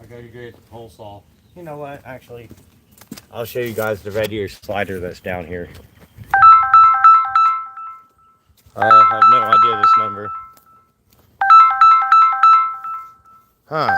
gotta get the pole saw. You know what? Actually, I'll show you guys the red ear slider that's down here. I have no idea this number. Huh.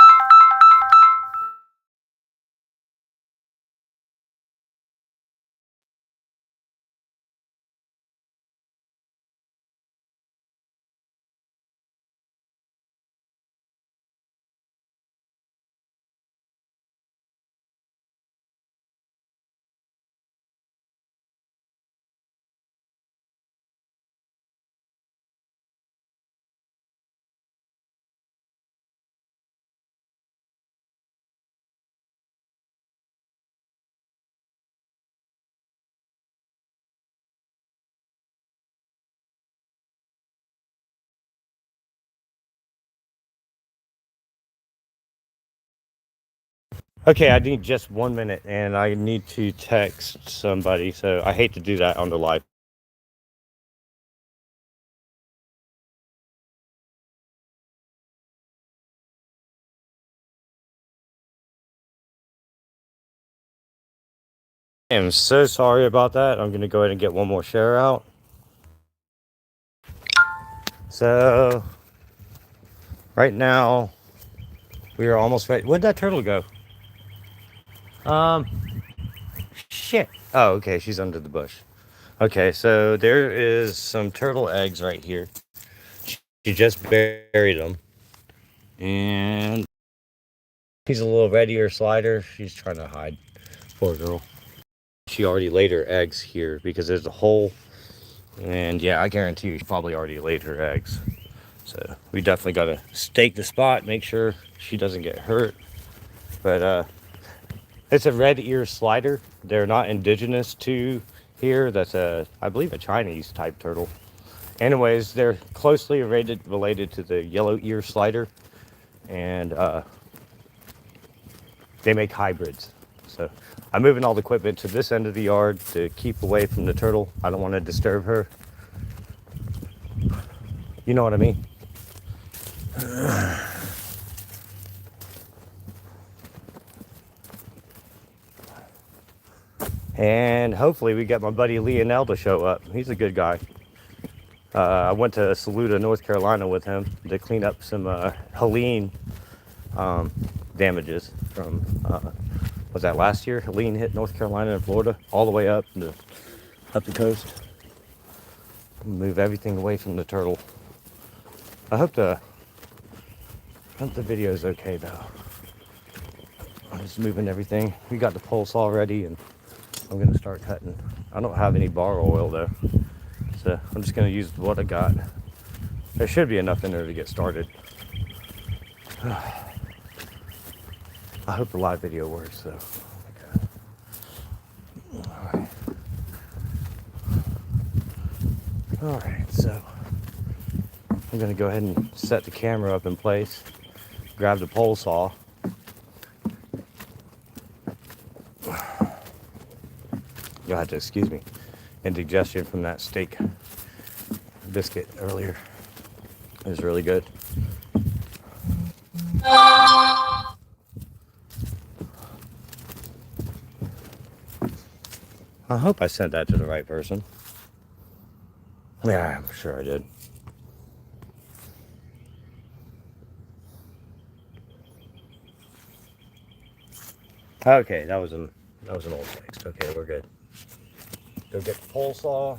Okay, I need just 1 minute and I need to text somebody, so I hate to do that on the live. I am so sorry about that. I'm going to go ahead and get one more share out. So, right now, we are almost ready. Where'd that turtle go? Um, shit. Oh, okay, she's under the bush. Okay, so there is some turtle eggs right here. She just buried them. And she's a little red ear slider. She's trying to hide. Poor girl. She already laid her eggs here because there's a hole. And yeah, I guarantee you she probably already laid her eggs. So we definitely got to stake the spot, make sure she doesn't get hurt. But it's a red ear slider. They're not indigenous to here. That's I believe a Chinese type turtle. Anyways, they're closely related to the yellow ear slider, and they make hybrids. So I'm moving all the equipment to this end of the yard to keep away from the turtle. I don't want to disturb her. You know what I mean? And hopefully we get my buddy Lionel to show up. He's a good guy. I went to Saluda, North Carolina with him to clean up some Helene damages from, was that last year? Helene hit North Carolina and Florida all the way up the coast. Move everything away from the turtle. I hope the video is okay though. I'm just moving everything. We got the pole saw ready and I'm gonna start cutting. I don't have any bar oil though, so I'm just gonna use what I got. There should be enough in there to get started. I hope the live video works though. Okay. All right, so I'm gonna go ahead and set the camera up in place, grab the pole saw. You'll have to excuse me. Indigestion from that steak biscuit earlier. It was really good. I hope I sent that to the right person. Yeah, I'm sure I did. Okay, that was an old text. Okay, we're good. Go get the pole saw.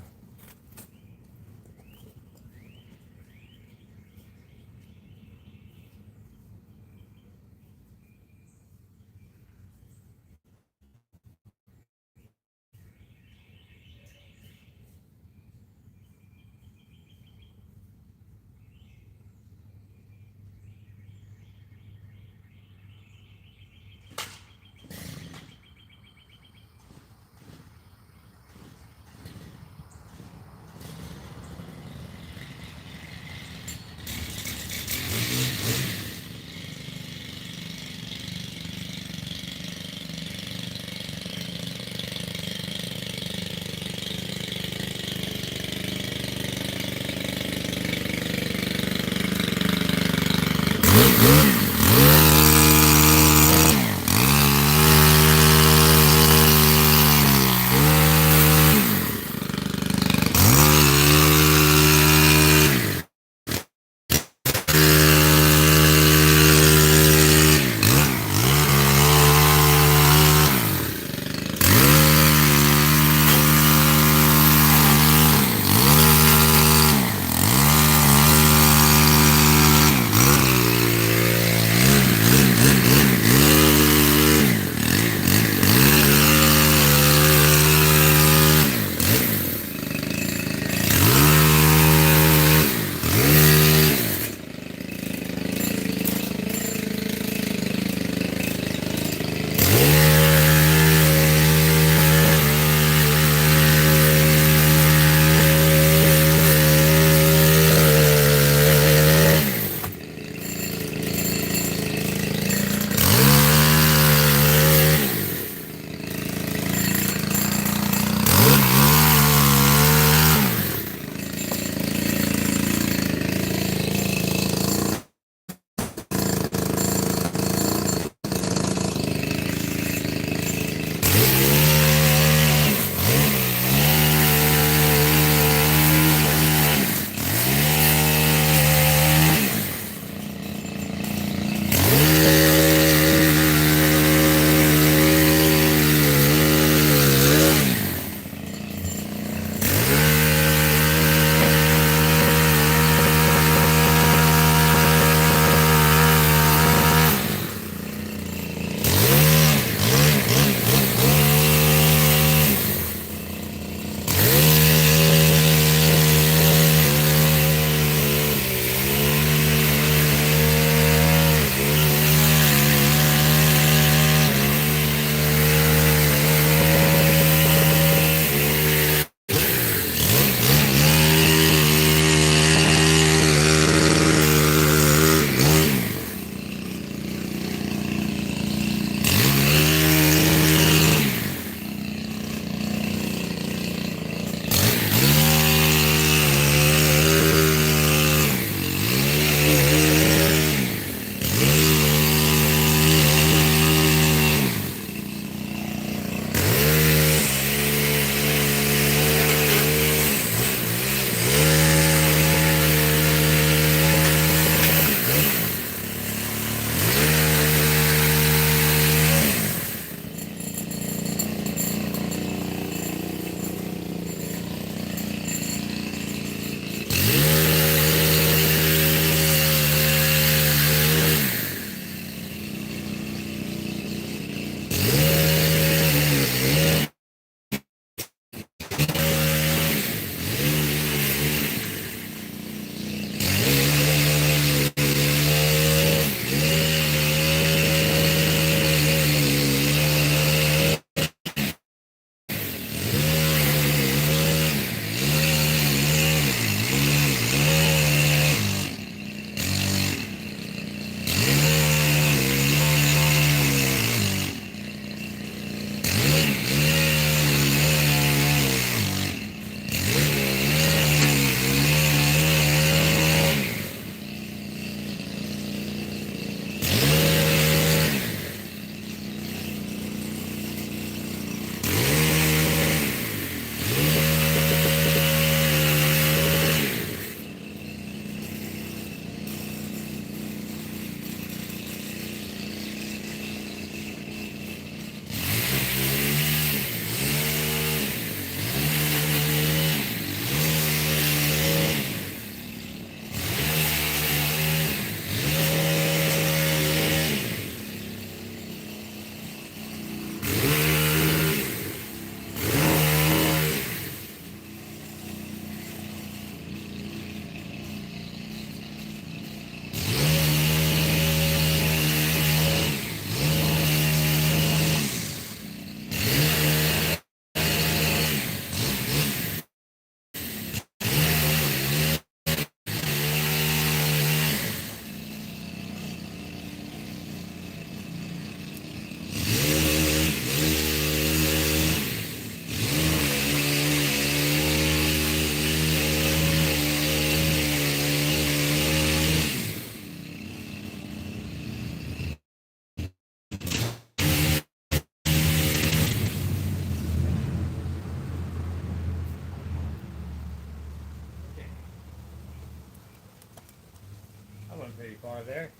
pretty far there.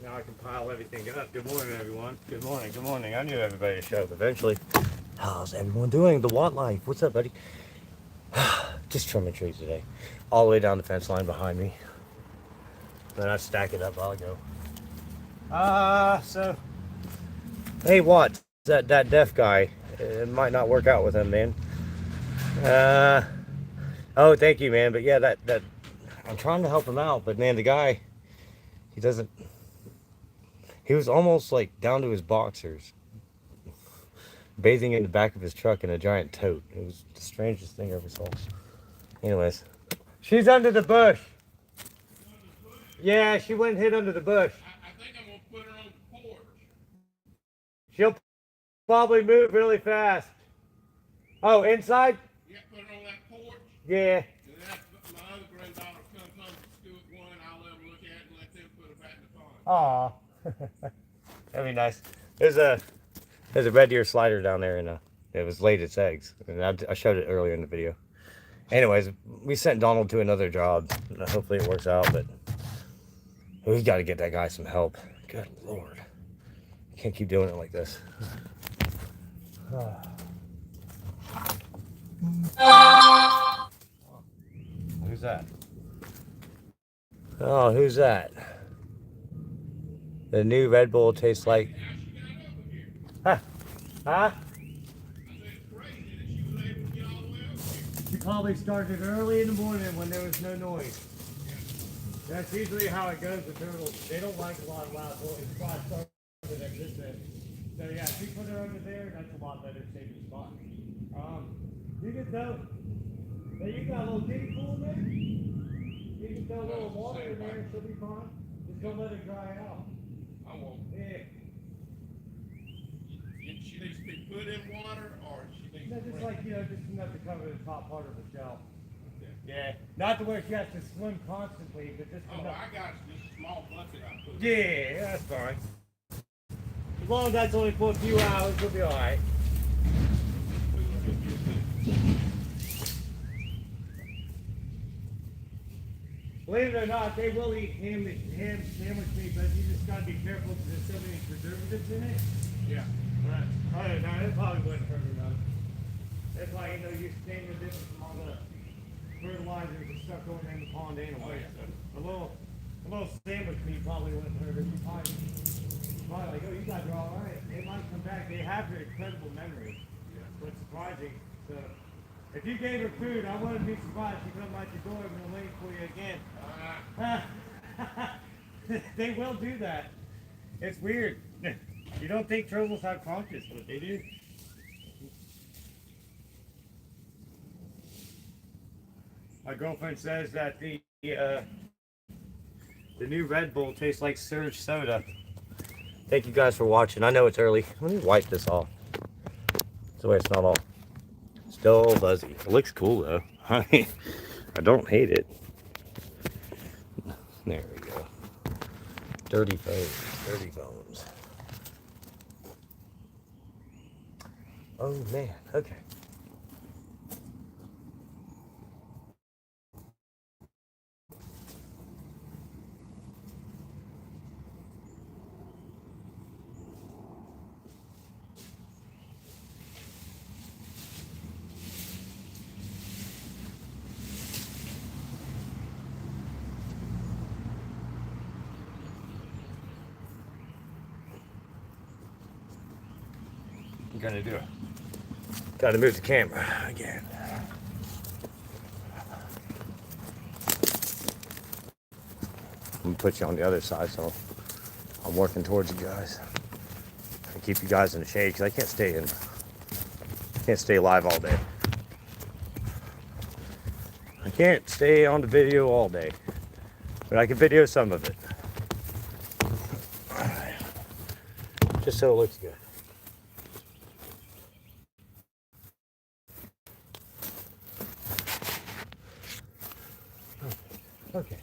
Now I can pile everything up. Good morning, everyone. Good morning. Good morning. I knew everybody would show up eventually. How's everyone doing? The Watt Life. What's up, buddy? Just trimming trees today. All the way down the fence line behind me. Then I stack it up while I go. So, hey, Watt, that deaf guy. It might not work out with him, man. Oh, thank you, man. But yeah, that I'm trying to help him out, but man, the guy, he doesn't. He was almost like down to his boxers, bathing in the back of his truck in a giant tote. It was the strangest thing I ever saw. Anyways, she's under the bush. Yeah, she went and hid under the bush. I think I'm gonna put her on the porch. She'll probably move really fast. Oh, inside? Yeah, put her on that porch. Yeah. And then my other granddaughter comes home from school at 1, I'll let them look at it and let them put her back in the pond. Aw. That'd be nice. There's a red deer slider down there, and it was laid its eggs. And I showed it earlier in the video. Anyways, we sent Donald to another job. Hopefully it works out, but we got to get that guy some help. Good Lord. Can't keep doing it like this. Who's that? Oh, who's that? The new Red Bull tastes like... Huh? Huh? She probably started early in the morning when there was no noise. That's usually how it goes with turtles. They don't like a lot of loud noise. That's why I started at this end. So yeah, if you put her over there, that's a lot better, safer spot. You can throw... Hey, you got a little kiddie pool in there? You can throw a little water in there and she'll be fine. Just don't let it dry out. I won't. Yeah. She needs to be put in water, or she needs No, to just drink? like, just enough to cover the top part of the shell. Yeah. Not to where she has to swim constantly, but just Oh, enough. I got this small bucket I put. Yeah, that's fine. As long as that's only for a few hours, we'll be alright. Believe it or not, they will eat ham sandwich meat, but you just gotta be careful because there's so many preservatives in it. Yeah. But other than that, it probably wouldn't hurt her none. That's why you know you're staying different from all the fertilizers and stuff going in the pond anyway. Oh, yeah. A little sandwich meat probably wouldn't hurt her. She probably like, oh, you guys are all right. They might come back. They have their incredible memory. Yeah. But surprising. So if you gave her food, I wouldn't be surprised. She'd come out your door and wait for you again. They will do that. It's weird. You don't think turtles have conscience, but they do. My girlfriend says that the new Red Bull tastes like Surge soda. Thank you guys for watching. I know it's early. Let me wipe this off. That's the way it's not all still fuzzy. It looks cool though. I mean, I don't hate it. There we go. Dirty phones. Dirty phones. Oh man. Okay. I'm gonna do it. Gotta move the camera again. I'm gonna put you on the other side, so I'm working towards you guys. I keep you guys in the shade because I can't stay live all day. I can't stay on the video all day, but I can video some of it. Just so it looks good. Okay.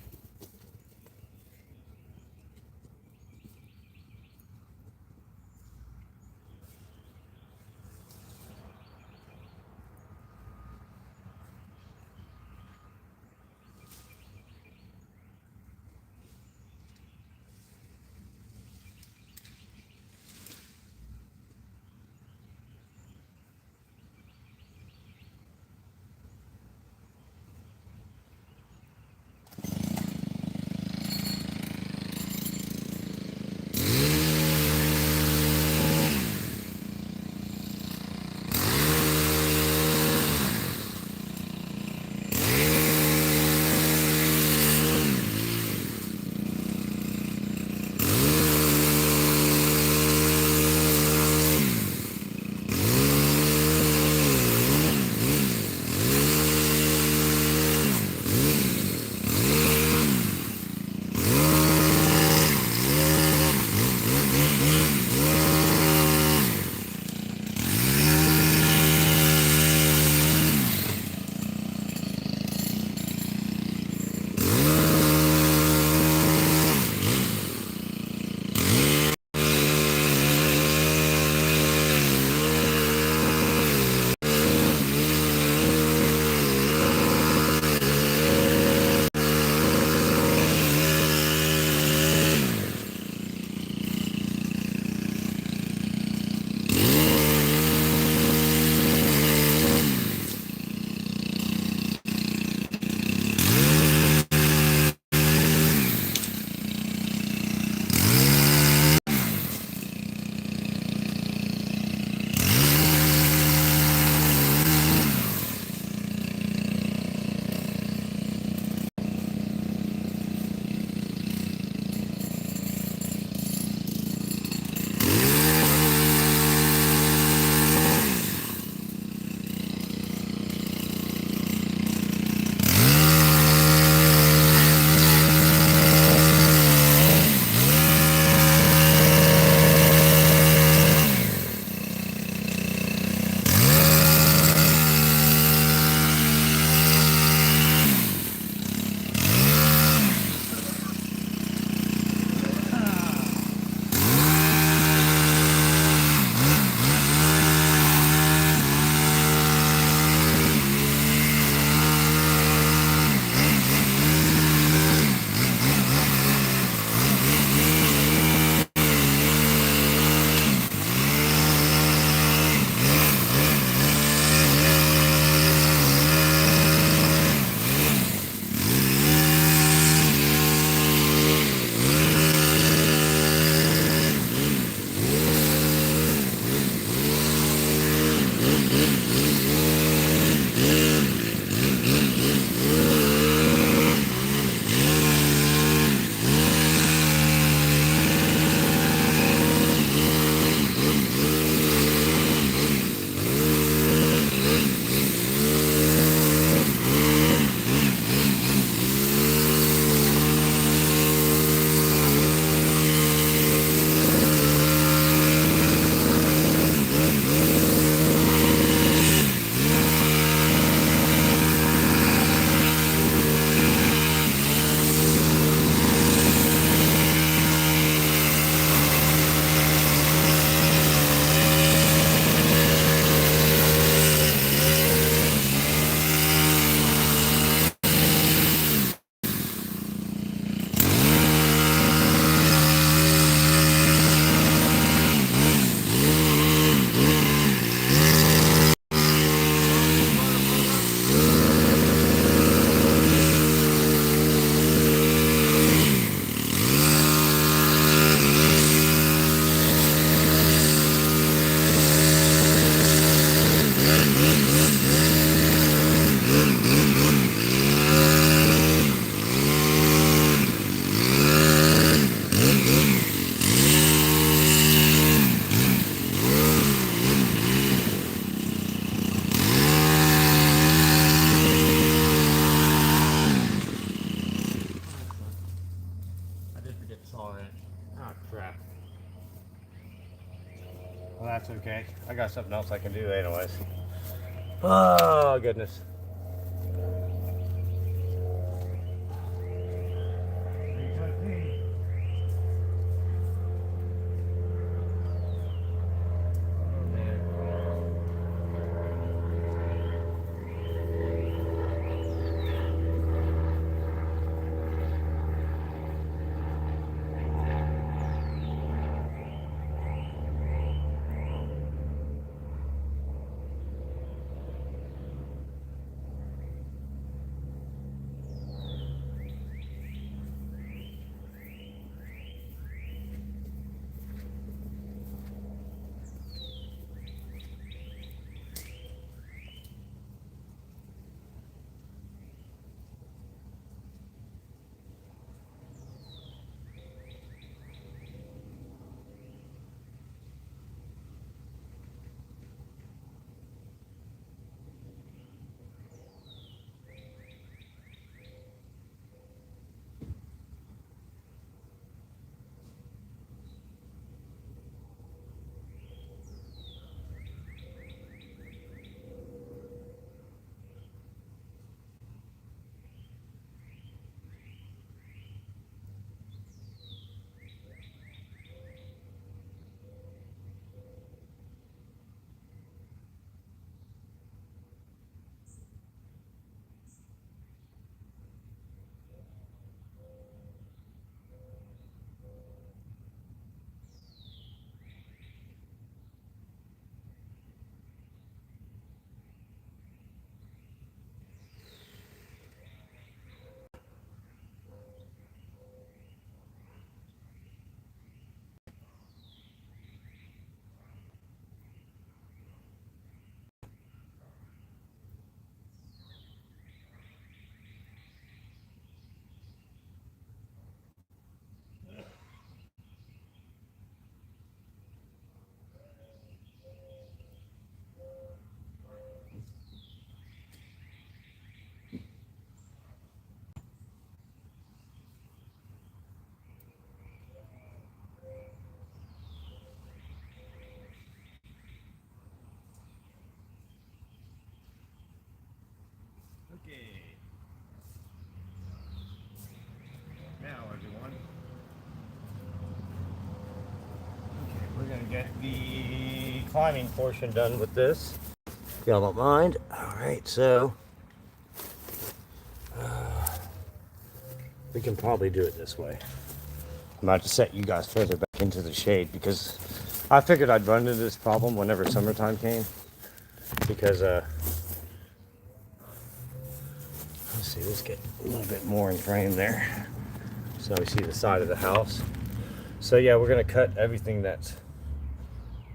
Well, that's okay. I got something else I can do anyways. Oh, goodness. Okay. Now, everyone. Okay, we're gonna get the climbing portion done with this. If y'all don't mind. Alright, so we can probably do it this way. I'm about to set you guys further back into the shade because I figured I'd run into this problem whenever summertime came. Because let's see, let's get a little bit more in frame there. So we see the side of the house. So yeah, we're gonna cut everything that's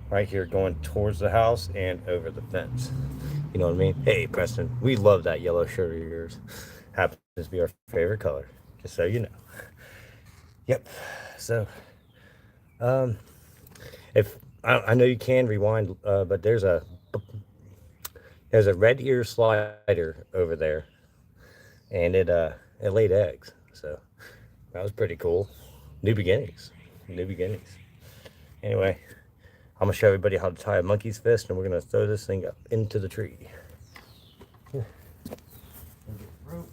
right here going towards the house and over the fence. You know what I mean? Hey, Preston, we love that yellow shirt of yours. Happens to be our favorite color, just so you know. Yep. So, if I know you can rewind, but there's a red ear slider over there, and it laid eggs. So that was pretty cool. New beginnings. New beginnings. Anyway, I'm gonna show everybody how to tie a monkey's fist, and we're gonna throw this thing up into the tree. Here. Rope.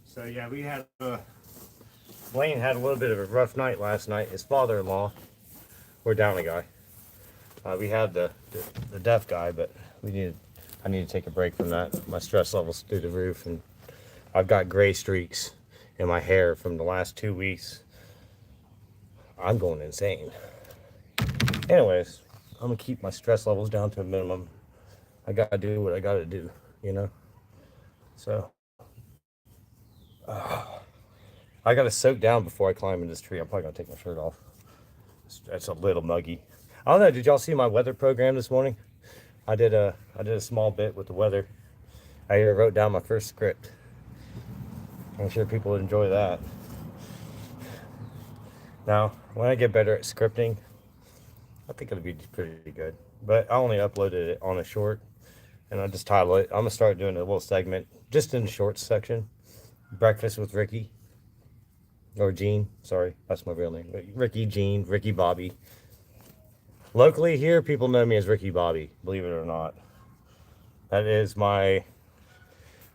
So yeah, Blaine had a little bit of a rough night last night. His father-in-law, or Downey guy, We have the deaf guy, but I need to take a break from that. My stress levels through the roof, and I've got gray streaks in my hair from the last 2 weeks. I'm going insane. Anyways, I'm gonna keep my stress levels down to a minimum. I gotta do what I gotta do, you know. So I gotta soak down before I climb in this tree. I'm probably gonna take my shirt off. It's a little muggy. I don't know. Did y'all see my weather program this morning? I did a small bit with the weather. I even wrote down my first script. I'm sure people would enjoy that. Now, when I get better at scripting, I think it'll be pretty good. But I only uploaded it on a short, and I just title it. I'm gonna start doing a little segment just in the shorts section. Breakfast with Ricky. Or Gene, sorry, that's my real name. Ricky, Gene, Ricky Bobby. Locally here, people know me as Ricky Bobby, believe it or not. That is my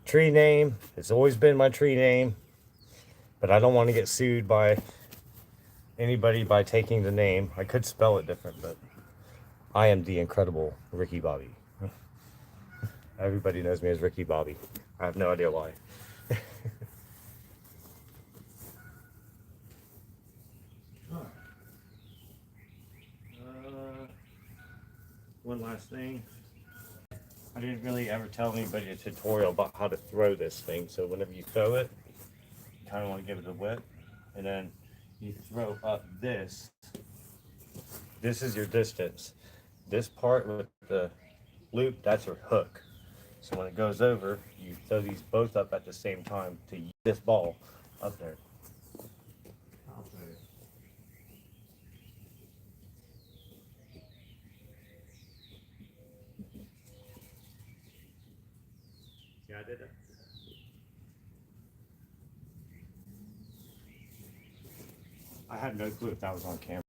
tree name. It's always been my tree name. But I don't want to get sued by anybody by taking the name. I could spell it different, but I am the incredible Ricky Bobby. Everybody knows me as Ricky Bobby. I have no idea why. One last thing. I didn't really ever tell anybody a tutorial about how to throw this thing. So whenever you throw it, you kind of want to give it a whip, and then you throw up this. This is your distance. This part with the loop, that's your hook. So when it goes over, you throw these both up at the same time to get this ball up there. I'll throw it. Yeah, I did that. I had no clue if that was on camera.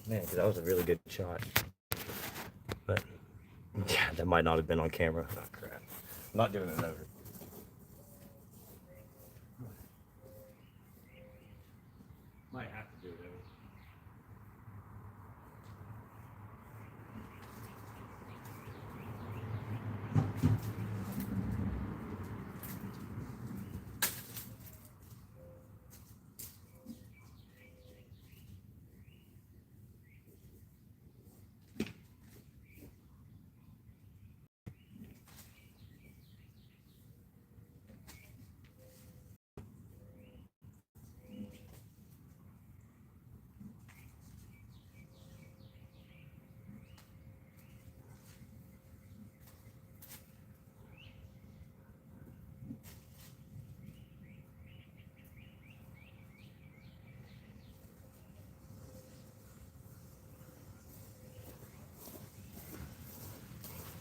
Man, because that was a really good shot. But yeah, that might not have been on camera. Oh crap. I'm not doing it over. Might have to do it over.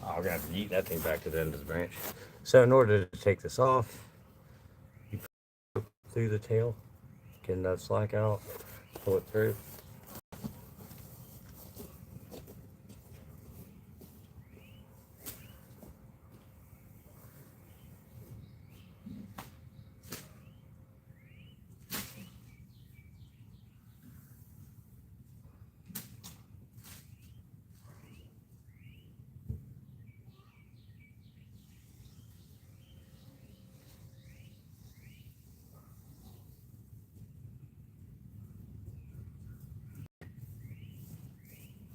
Oh, we're gonna have to yeet that thing back to the end of the branch. So in order to take this off, you pull through the tail, get enough slack out, pull it through.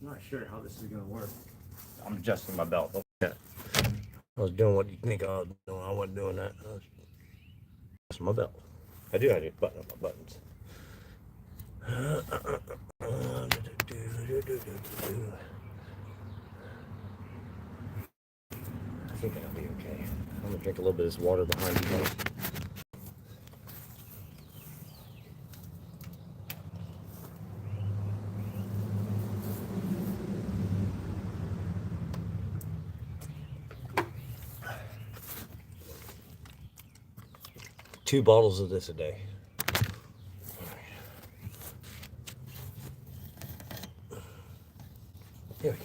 I'm not sure how this is gonna work. I'm adjusting my belt. Yeah. I was doing what you think I was doing. I wasn't doing that. I was adjusting my belt. I do have to button up my buttons. I think I'll be okay. I'm gonna drink a little bit of this water behind me. 2 bottles of this a day. Here we go.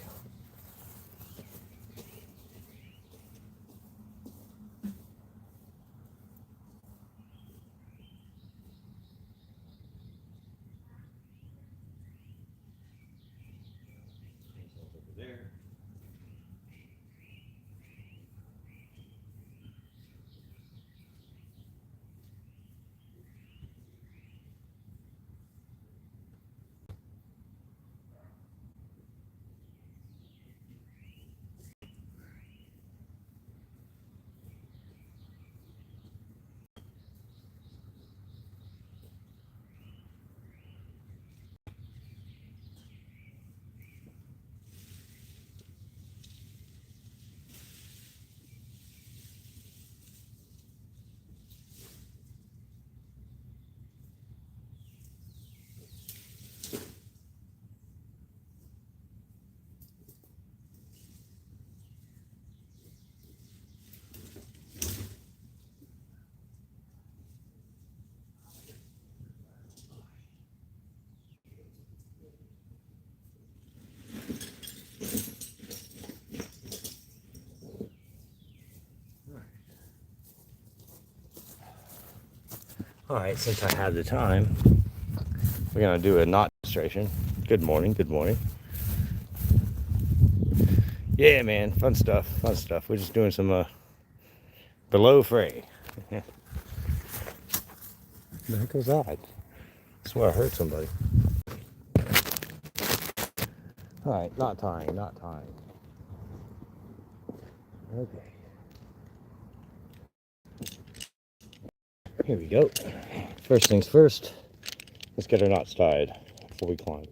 Over there. All right, since I have the time, we're gonna do a knot demonstration. Good morning, good morning. Yeah, man, fun stuff, fun stuff. We're just doing some below fray. There goes that. I swear I heard somebody. All right, knot tying, knot tying. Okay. Here we go. First things first, let's get our knots tied before we climb.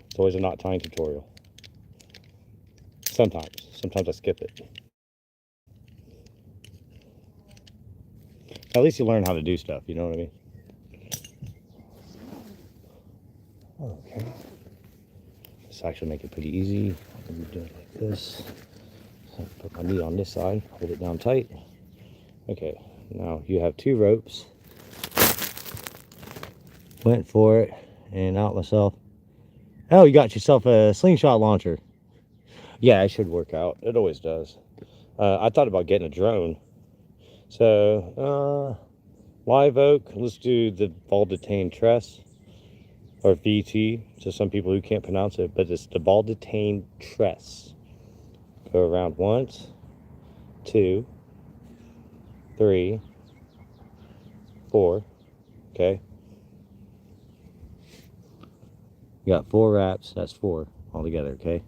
It's always a knot tying tutorial. Sometimes I skip it. At least you learn how to do stuff, you know what I mean? Okay. This actually make it pretty easy. I'm gonna do it like this. So put my knee on this side, hold it down tight. Okay, now you have 2 ropes. Went for it and out myself. Oh, you got yourself a slingshot launcher. Yeah, it should work out. It always does. I thought about getting a drone. So, live oak, let's do the ball detained tress, or VT, to some people who can't pronounce it, but it's the ball detained tress. Go around once, 2, 3, 4, okay? You got 4 wraps, that's 4 altogether, okay?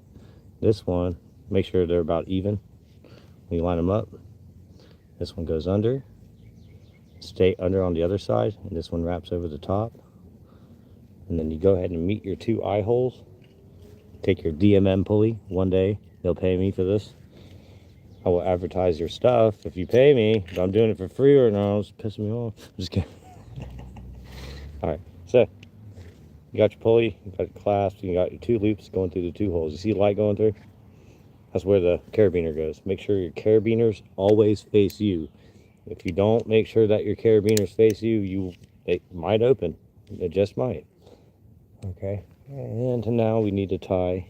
This one, make sure they're about even when you line them up. This one goes under, stay under on the other side, and this one wraps over the top. And then you go ahead and meet your 2 eye holes. Take your DMM pulley. One day they'll pay me for this. I will advertise your stuff if you pay me, but I'm doing it for free right now. It's pissing me off. I'm just kidding. All right, so you got your pulley, you got your clasp, you got your 2 loops going through the 2 holes. You see the light going through? That's where the carabiner goes. Make sure your carabiners always face you. If you don't make sure that your carabiners face you, it might open. It just might. Okay, and now we need to tie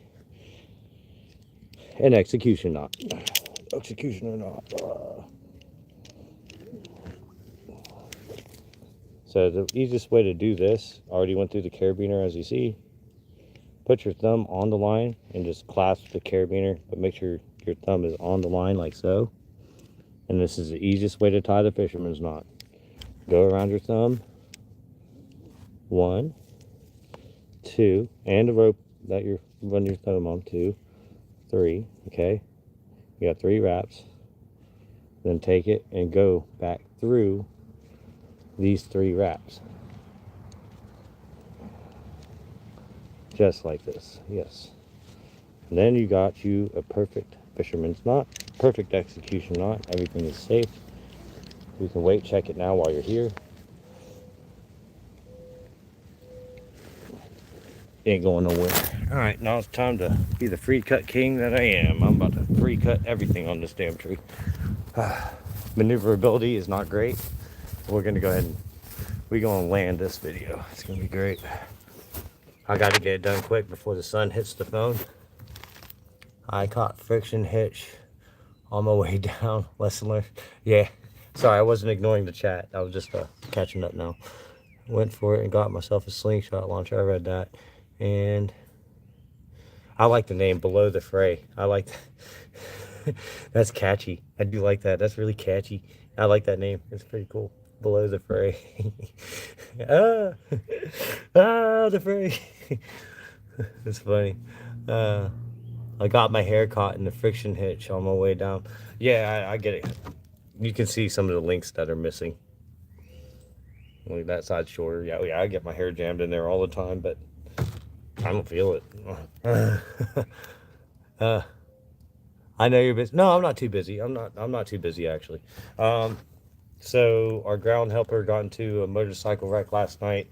an execution knot. Executioner knot. So the easiest way to do this, already went through the carabiner as you see. Put your thumb on the line and just clasp the carabiner, but make sure your thumb is on the line like so. And this is the easiest way to tie the fisherman's knot. Go around your thumb. 1, 2, and the rope that you're running your thumb on. 2, 3, okay? You got 3 wraps. Then take it and go back through these 3 wraps. Just like this, yes. And then you got you a perfect fisherman's knot, perfect execution knot. Everything is safe. You can weight check it now while you're here. Ain't going nowhere. All right, now it's time to be the free cut king that I am. I'm about to free cut everything on this damn tree. Maneuverability is not great. We're gonna go ahead and we're gonna land this video. It's gonna be great. I gotta get it done quick before the sun hits the phone. I caught friction hitch on my way down. Lesson learned. Yeah, sorry, I wasn't ignoring the chat. I was just catching up now. Went for it and got myself a slingshot launcher. I read that. And I like the name Below the Fray. I like that. That's catchy. I do like that. That's really catchy. I like that name. It's pretty cool. Below the Fray. The fray. It's funny. I got my hair caught in the friction hitch on my way down. Yeah, I get it. You can see some of the links that are missing. Like that side's shorter. Yeah, I get my hair jammed in there all the time, but I don't feel it. I know you're busy. No, I'm not too busy. I'm not too busy actually. So our ground helper got into a motorcycle wreck last night,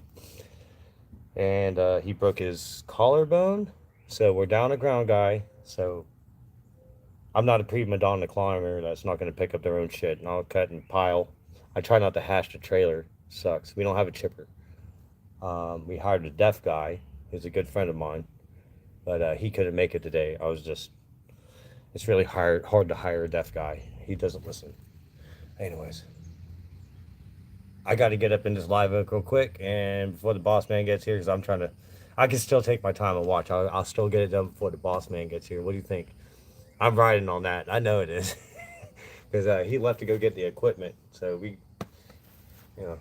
and he broke his collarbone. So we're down a ground guy. So I'm not a prima donna climber that's not going to pick up their own shit, and I'll cut and pile. I try not to hash the trailer. Sucks. We don't have a chipper. We hired a deaf guy. He's a good friend of mine, but he couldn't make it today. It's really hard to hire a deaf guy. He doesn't listen. Anyways, I got to get up in this live oak real quick, and before the boss man gets here, because I'm trying to, I can still take my time and watch. I'll still get it done before the boss man gets here. What do you think? I'm riding on that. I know it is, because he left to go get the equipment. So you know,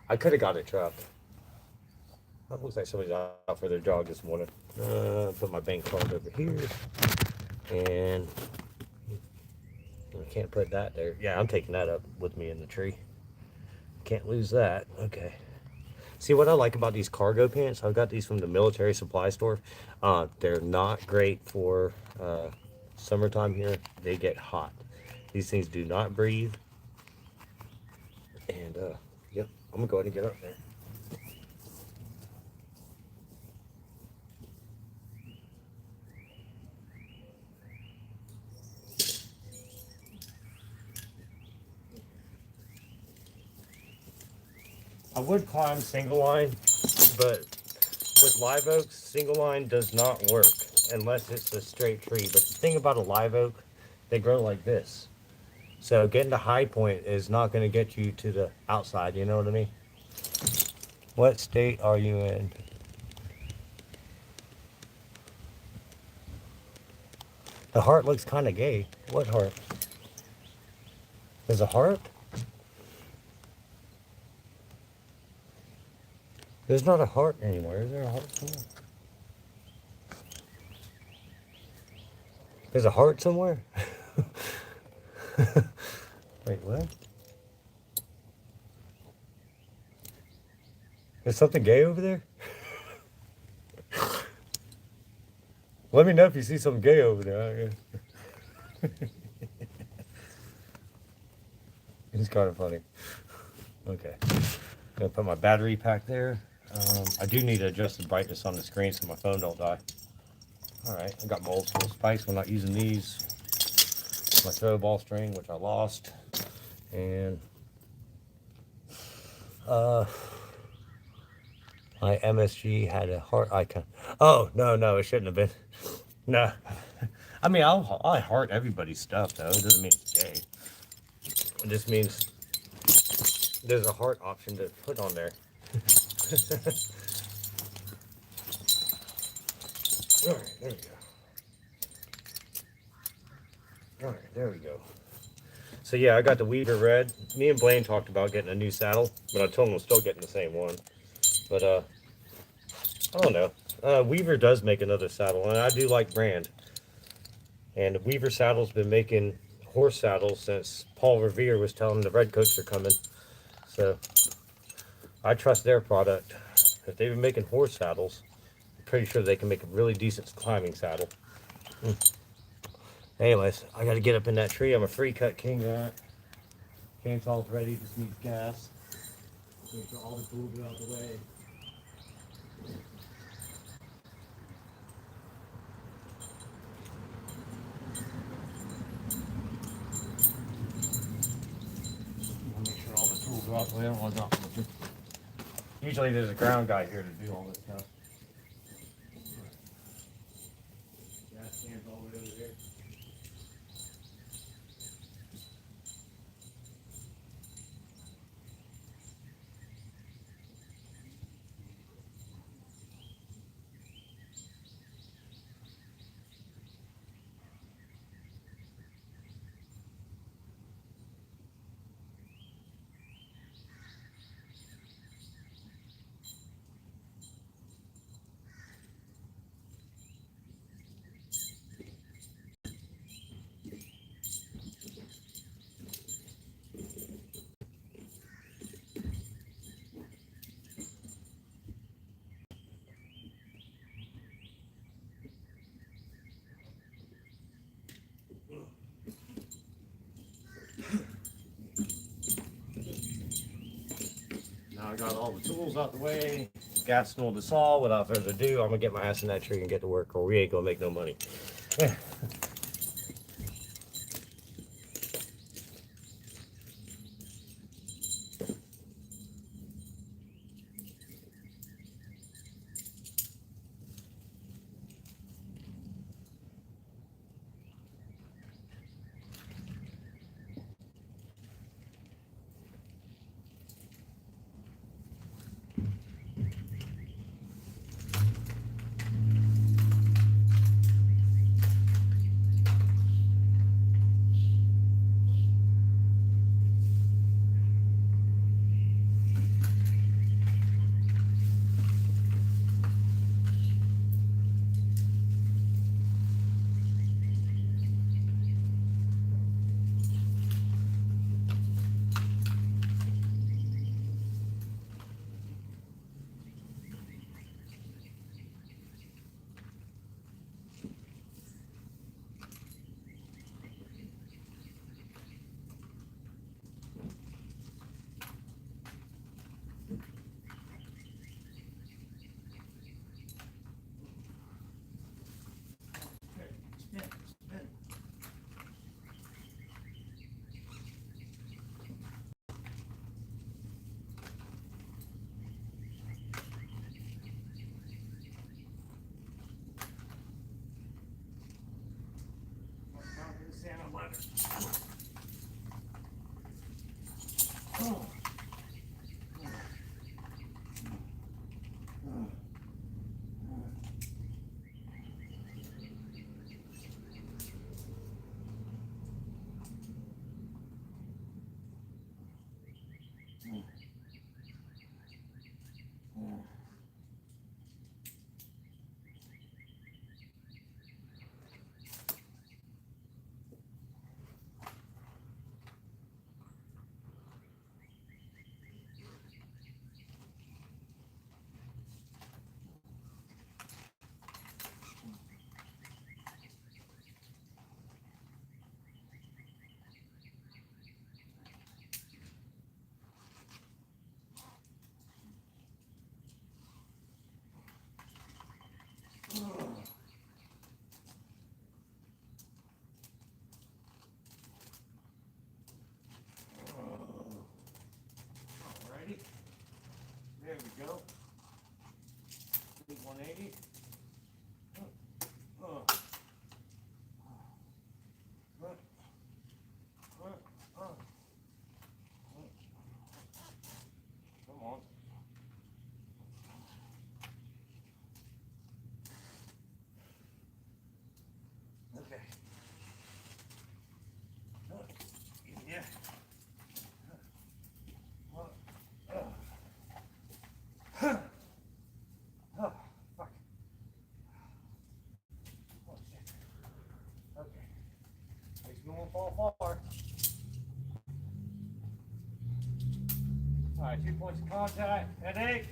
I could have got a truck. It looks like somebody's out for their jog this morning. Put my bank card over here, and I can't put that there. Yeah, I'm taking that up with me in the tree. Can't lose that. Okay. See what I like about these cargo pants? I got these from the military supply store. They're not great for summertime here. They get hot. These things do not breathe. And yep, I'm gonna go ahead and get up there. I would climb single line, but with live oaks, single line does not work unless it's a straight tree. But the thing about a live oak, they grow like this. So getting to high point is not going to get you to the outside, you know what I mean? What state are you in? The heart looks kind of gay. What heart? There's a heart? There's not a heart anymore. Is there a heart somewhere? There's a heart somewhere? Wait, what? There's something gay over there? Let me know if you see something gay over there. It's kind of funny. Okay. Gonna put my battery pack there. I do need to adjust the brightness on the screen so my phone don't die. Alright, I got my old school spikes. We're not using these. My throw ball string, which I lost. And my MSG had a heart icon. Oh, no, it shouldn't have been. No. I mean, I heart everybody's stuff, though. It doesn't mean it's gay. It just means there's a heart option to put on there. Alright, there we go. Alright, there we go. So yeah, I got the Weaver Red. Me and Blaine talked about getting a new saddle, but I told him I'm still getting the same one. But I don't know. Weaver does make another saddle, and I do like brand. And Weaver Saddle's been making horse saddles since Paul Revere was telling them the redcoats are coming. So I trust their product. If they've been making horse saddles, I'm pretty sure they can make a really decent climbing saddle. Anyways, I got to get up in that tree. I'm a free cut king rat. Chainsaw's ready, just needs gas. Make sure all the tools are out of the way. Make sure all the tools are out the way. I don't want to drop them. Usually there's a ground guy here to do all this stuff. Gas can's all the way over there. Now I got all the tools out the way, gas full the saw. Without further ado, I'm gonna get my ass in that tree and get to work, or we ain't gonna make no money. Alrighty. There we go. Big 180. Come on. Okay. Yeah. Oh, fuck. Oh, shit. Okay. Makes me want to fall far. Alright, 2 points of contact. Headache.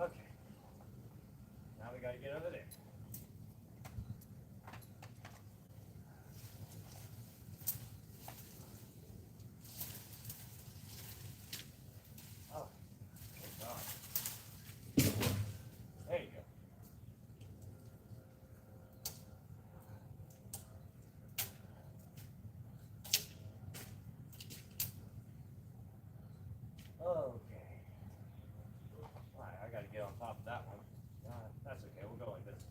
Okay. Now we got to get over there. Oh, thank God. There you go. Okay. Alright, I gotta get on top of that one. That's okay, we'll go like this.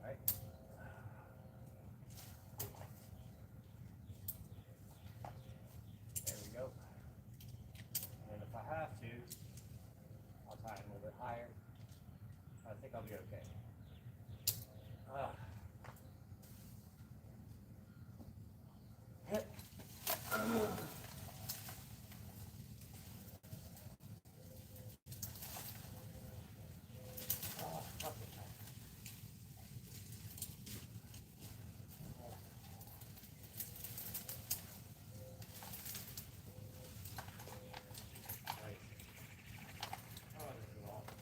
Alright. There we go. And if I have to, I'll tie it a little bit higher. I think I'll be okay. Ah. Hip. Oh, fuck it. Right. Oh, this is awful.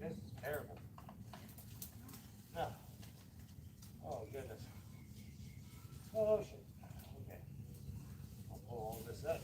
This is terrible. No. Oh, goodness. Oh, shit. Okay. I'll pull all this up.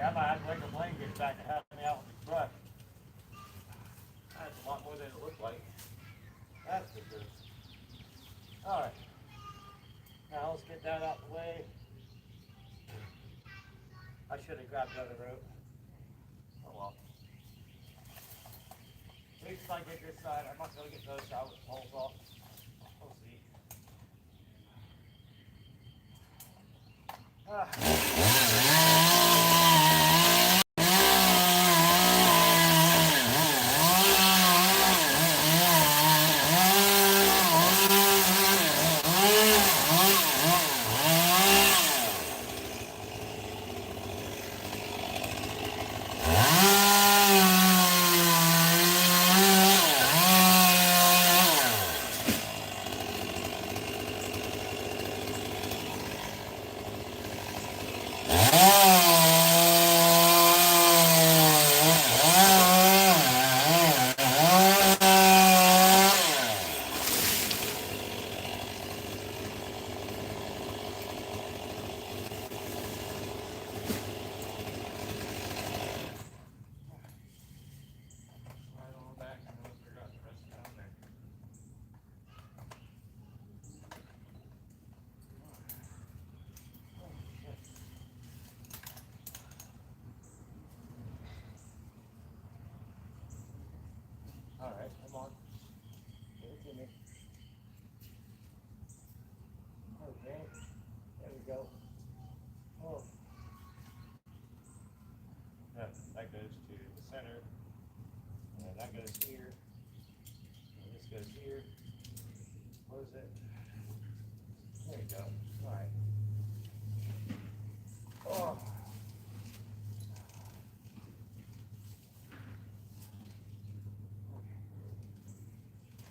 I might have to wait till Blaine gets back to help me out with the brush. That's a lot more than it looked like. That's for sure. Alright. Now let's get that out the way. I should have grabbed the other rope. Oh well. At least if I get this side, I'm not going to get the other side with the poles off. We'll see. Alright, come on. Give it to me. Okay. There we go. Oh. Yeah, that goes to the center. And that goes here. And this goes here. Close it. There you go. Alright. Oh.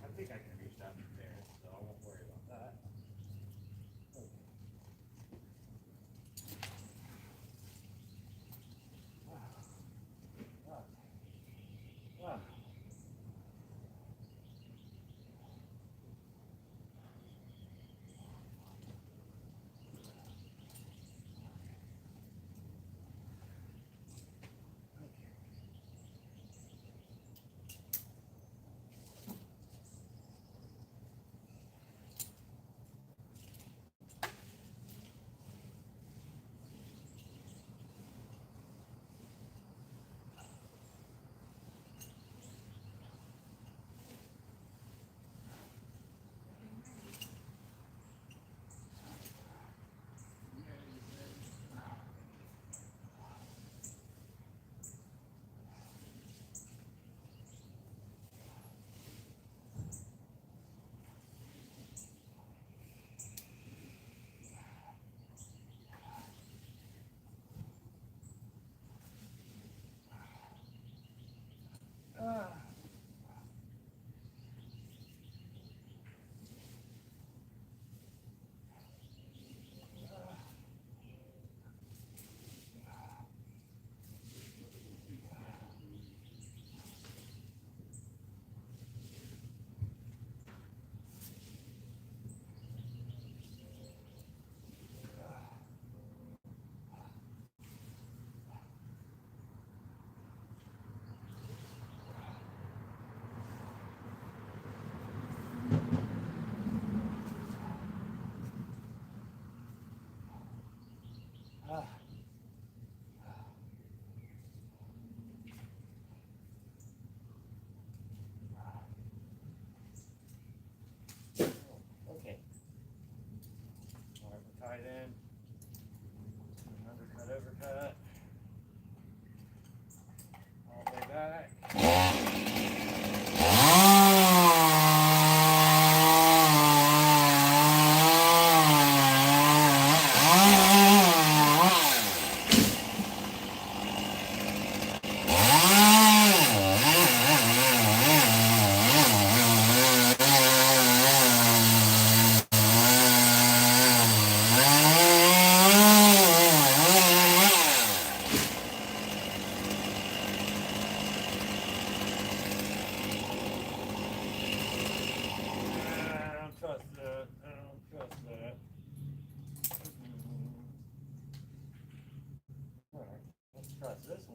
I think I can reach down there, so I won't worry about that. Okay. Ah.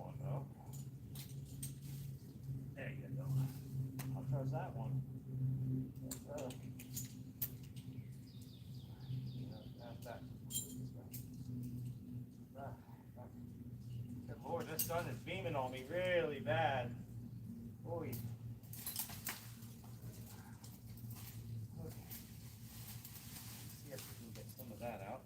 one though. There you go. How far is that one? Good Lord, this sun is beaming on me really bad. Boy. Okay. See if we can get some of that out.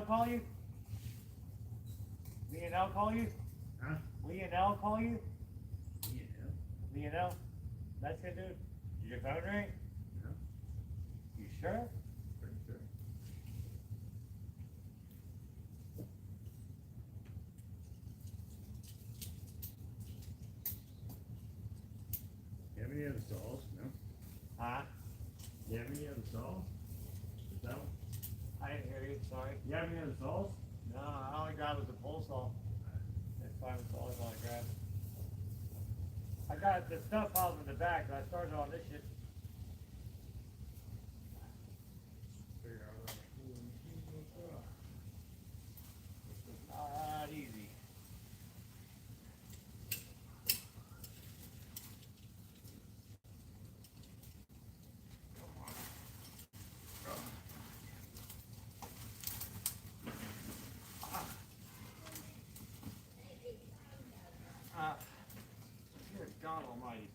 Call you? Leonel call you? Huh? Leonel call you? Yeah. Leonel? That's good, dude. Did your phone ring? No. You sure? Pretty sure. You have any other stalls? No? Huh? You have any other saws? Is that one? I didn't hear you, sorry. You have any other saws? No, I only grabbed was the pole saw. That's fine, that's all I want to grab. I got the stuff piled in the back, but I started on this shit. Figure out what I'm doing. Not easy. Good God Almighty.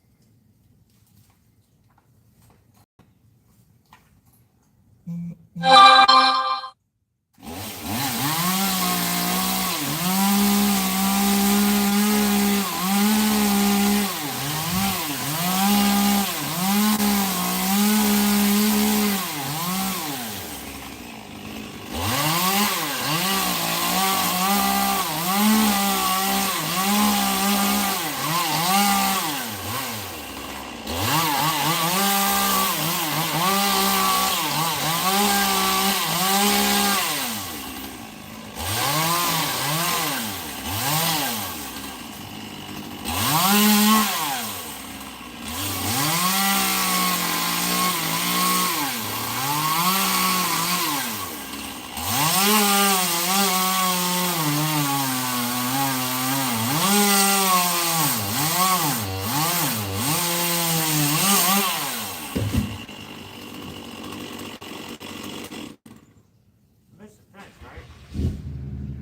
Missed the fence, right?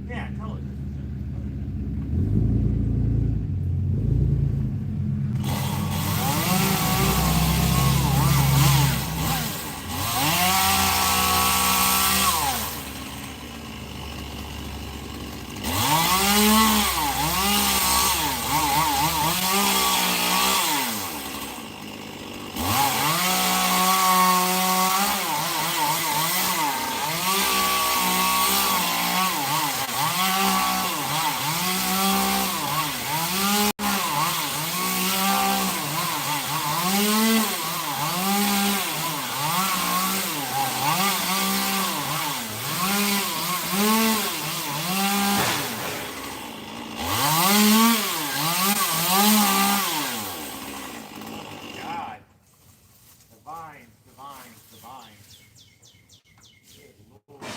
Yeah, totally. God. The vines, the vines, the vines. Good Lord.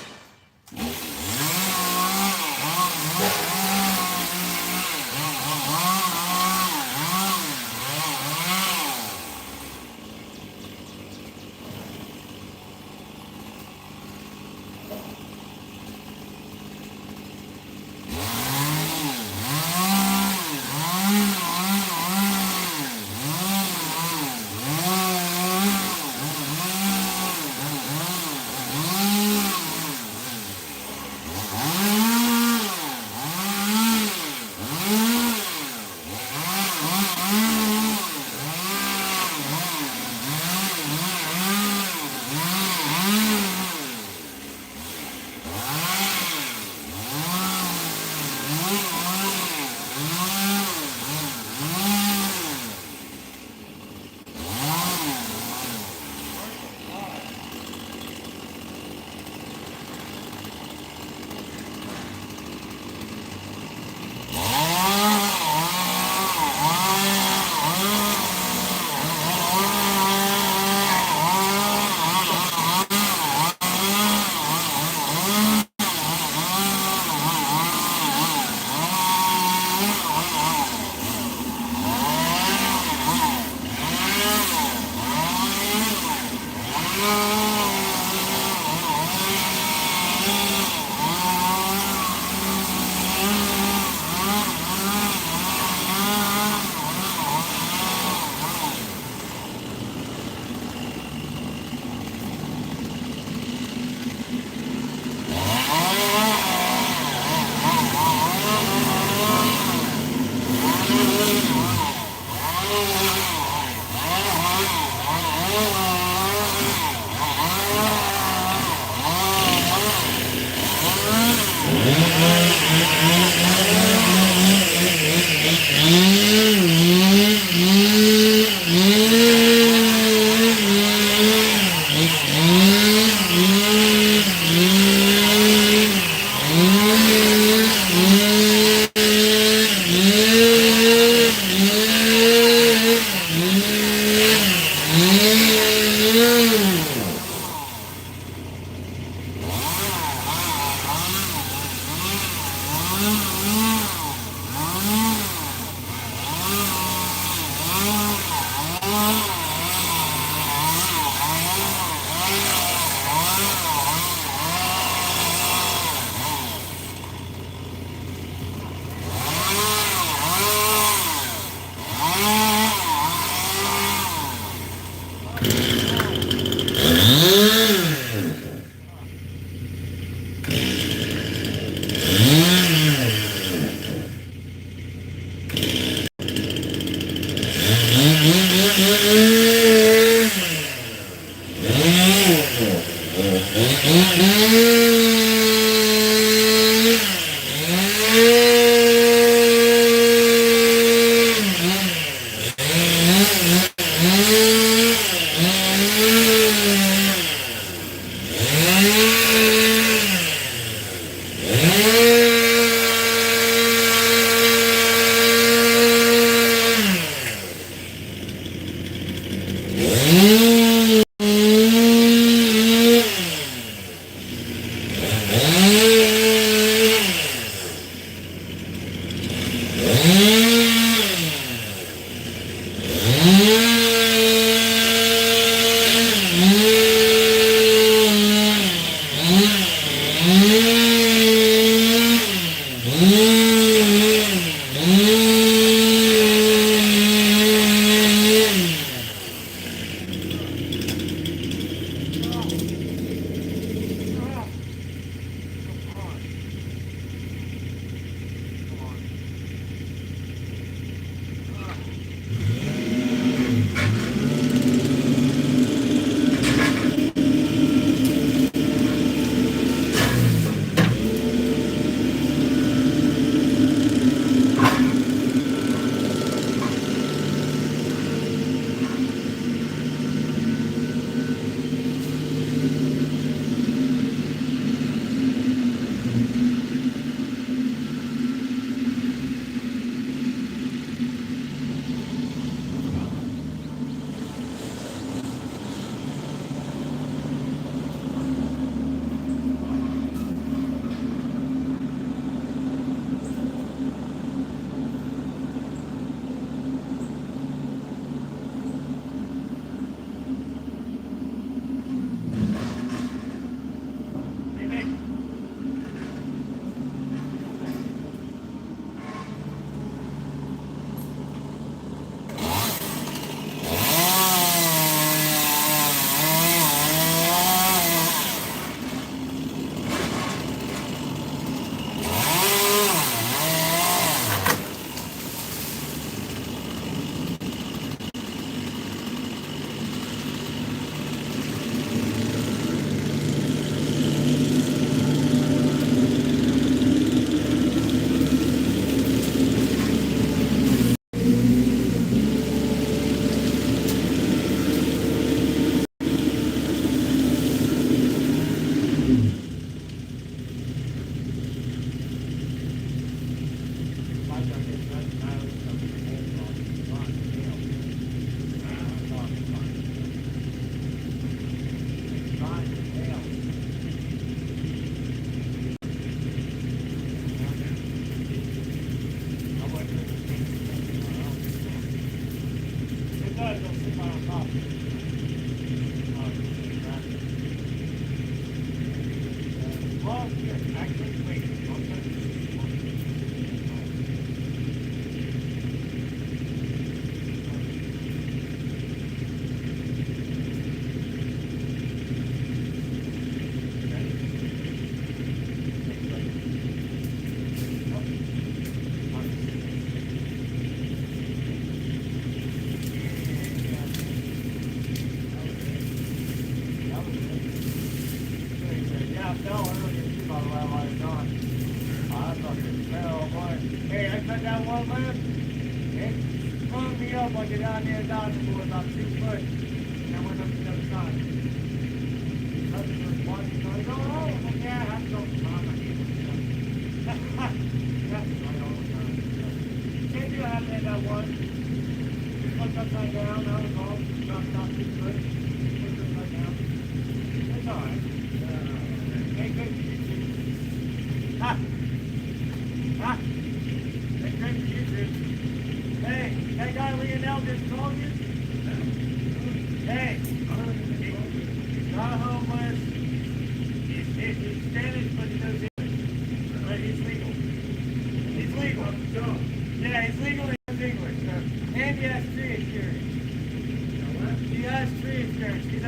Upside down, that was all, not too good.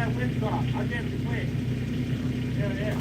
that wind drop. I'll get it quick. There it is.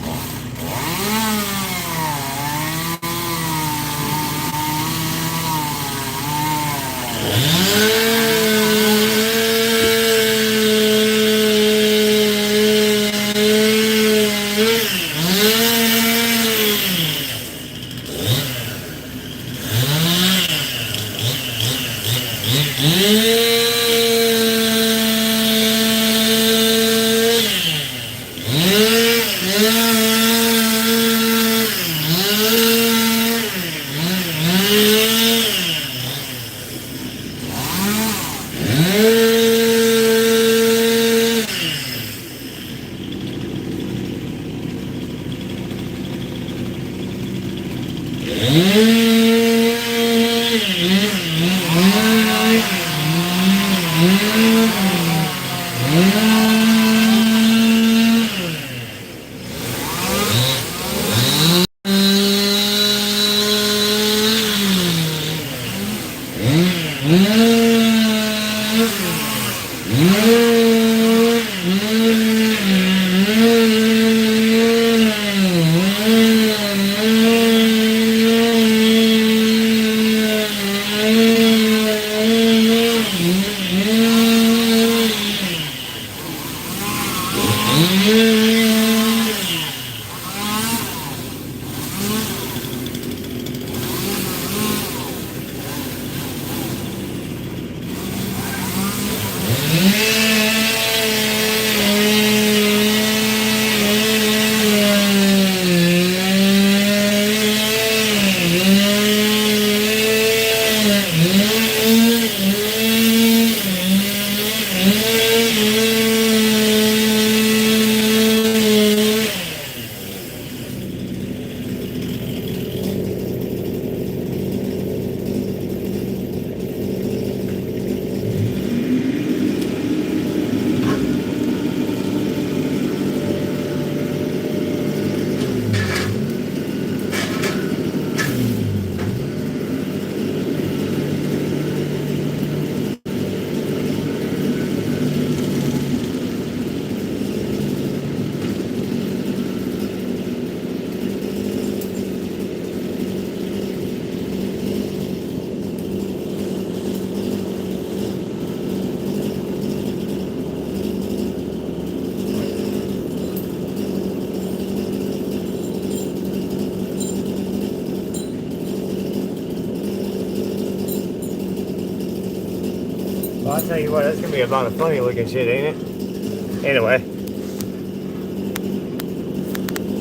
Well, I'll tell you what, that's gonna be a lot of funny looking shit, ain't it? Anyway.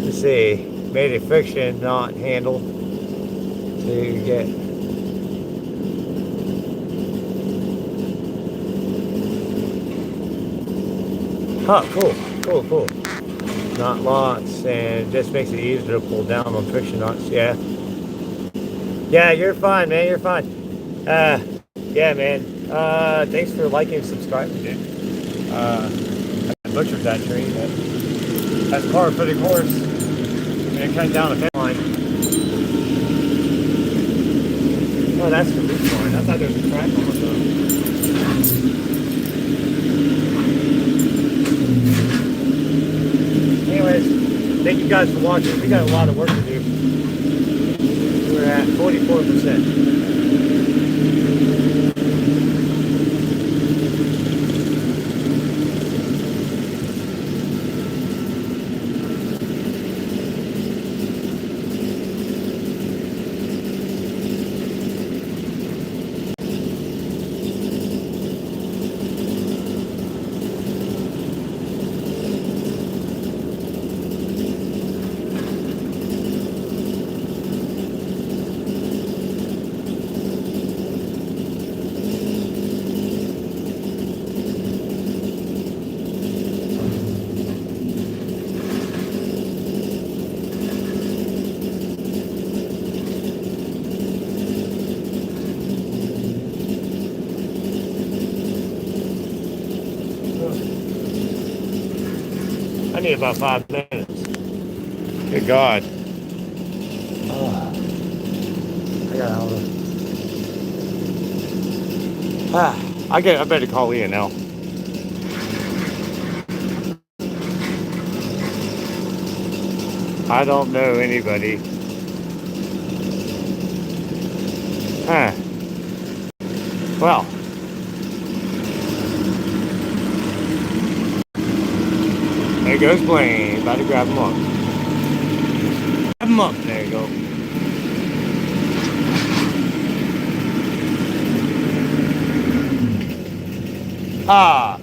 Let's see. Made a friction knot handle to get cool. Knot lots, and it just makes it easier to pull down on friction knots. Yeah, you're fine, man. You're fine. Yeah, man. Thanks for liking and subscribing, dude. I butchered that tree, but that's par for the course. I'm gonna cut down a fence line. Oh, that's the roof line. I thought there was a crack on the Anyways, thank you guys for watching. We got a lot of work to do. We're at 44%. I need about 5 minutes. Good God. Oh, I got all the. I better call Ian now. I don't know anybody. Huh. Well. There goes Blaine. About to grab him up. Grab him up. There you go. Ah.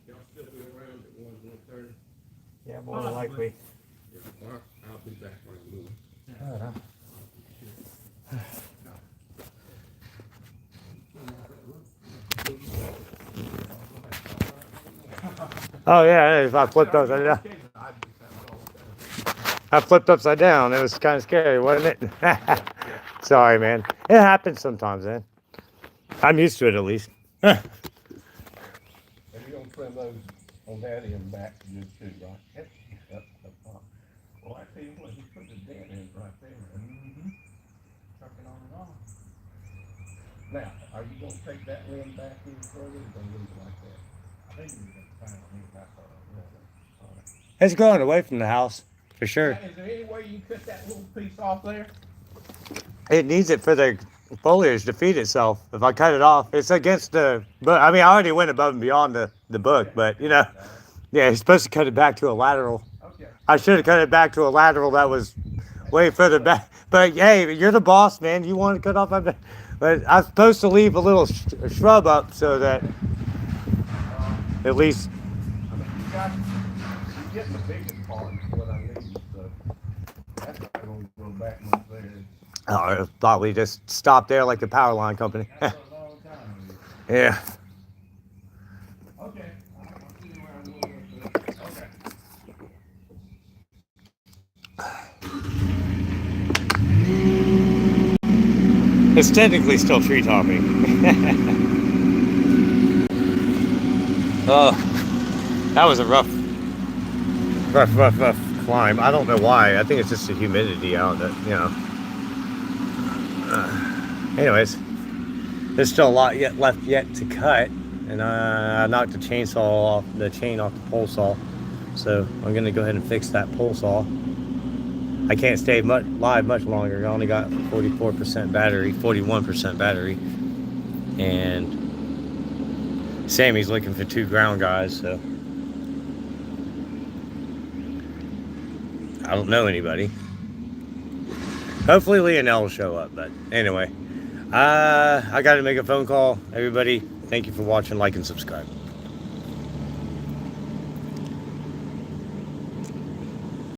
Y'all still be around at 1:30? Yeah, more than likely. Yeah, all right, I'll be back when I move. Oh yeah, if I flipped upside down. I flipped upside down. It was kind of scary, wasn't it? Sorry, man. It happens sometimes, man. I'm used to it at least. And you're gonna trim those on that end back good too, right? Yep. Well, I tell you what, he put the dent in right there. Trucking on and on. Now, are you gonna take that limb back any further, or gonna leave it like that? I think you're gonna try to leave that far. All right. It's growing away from the house, for sure. Now, is there any way you cut that little piece off there? It needs it for the foliage to feed itself. If I cut it off, it's against the book. I mean, I already went above and beyond the book, but you know, yeah, you're supposed to cut it back to a lateral. Okay. I should have cut it back to a lateral that was way further back. But hey, you're the boss, man. You want to cut off, but I'm supposed to leave a little shrub up so that at least. I mean, you get the biggest part is what I need, so that's not gonna go back much there. I thought we just stopped there like the power line company. That's a long time. Yeah. Okay. I'll see where I'm going with this. Okay. It's technically still tree topping. Oh, that was a rough climb. I don't know why. I think it's just the humidity out that, you know. Anyways, there's still a lot left to cut, and I knocked the chain off the pole saw, so I'm gonna go ahead and fix that pole saw. I can't stay live much longer. I only got 44% battery, 41% battery, and Sammy's looking for 2 ground guys, so I don't know anybody. Hopefully Leonel will show up, but anyway. I got to make a phone call. Everybody, thank you for watching, like, and subscribe.